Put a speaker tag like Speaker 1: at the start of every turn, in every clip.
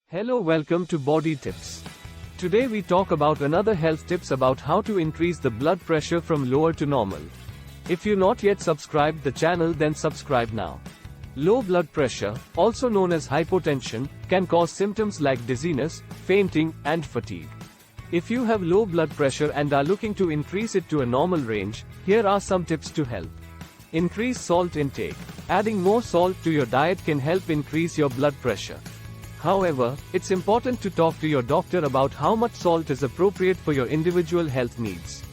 Speaker 1: Hello, welcome to Body Tips. Today we talk about another health tips about how to increase the blood pressure from lower to normal. If you not yet subscribed the channel, then subscribe now. Low blood pressure, also known as hypotension, can cause symptoms like dizziness, fainting, and fatigue. If you have low blood pressure and are looking to increase it to a normal range, here are some tips to help. Increase salt intake. Adding more salt to your diet can help increase your blood pressure. However, it's important to talk to your doctor about how much salt is appropriate for your individual health needs.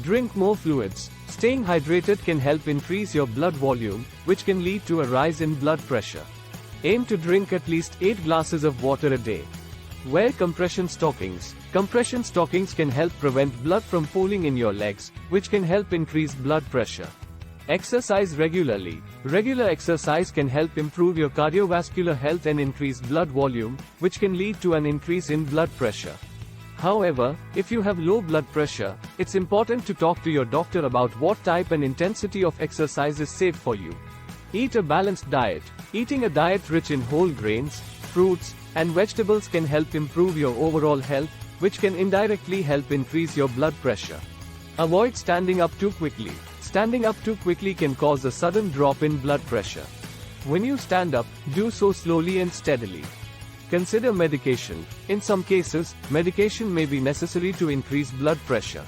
Speaker 1: Drink more fluids. Staying hydrated can help increase your blood volume, which can lead to a rise in blood pressure. Aim to drink at least 8 glasses of water a day. Wear compression stockings. Compression stockings can help prevent blood from pooling in your legs, which can help increase blood pressure. Exercise regularly. Regular exercise can help improve your cardiovascular health and increase blood volume, which can lead to an increase in blood pressure. However, if you have low blood pressure, it's important to talk to your doctor about what type and intensity of exercise is safe for you. Eat a balanced diet. Eating a diet rich in whole grains, fruits, and vegetables can help improve your overall health, which can indirectly help increase your blood pressure. Avoid standing up too quickly. Standing up too quickly can cause a sudden drop in blood pressure. When you stand up, do so slowly and steadily. Consider medication. In some cases, medication may be necessary to increase blood pressure.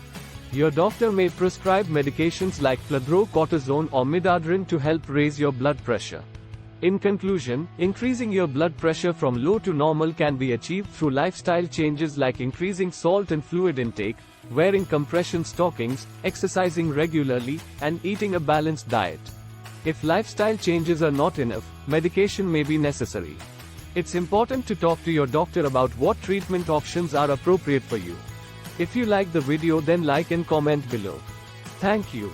Speaker 1: Your doctor may prescribe medications like fludrocortisone or midodrine to help raise your blood pressure. In conclusion, increasing your blood pressure from low to normal can be achieved through lifestyle changes like increasing salt and fluid intake, wearing compression stockings, exercising regularly, and eating a balanced diet. If lifestyle changes are not enough, medication may be necessary. It's important to talk to your doctor about what treatment options are appropriate for you. If you like the video, then like and comment below. Thank you.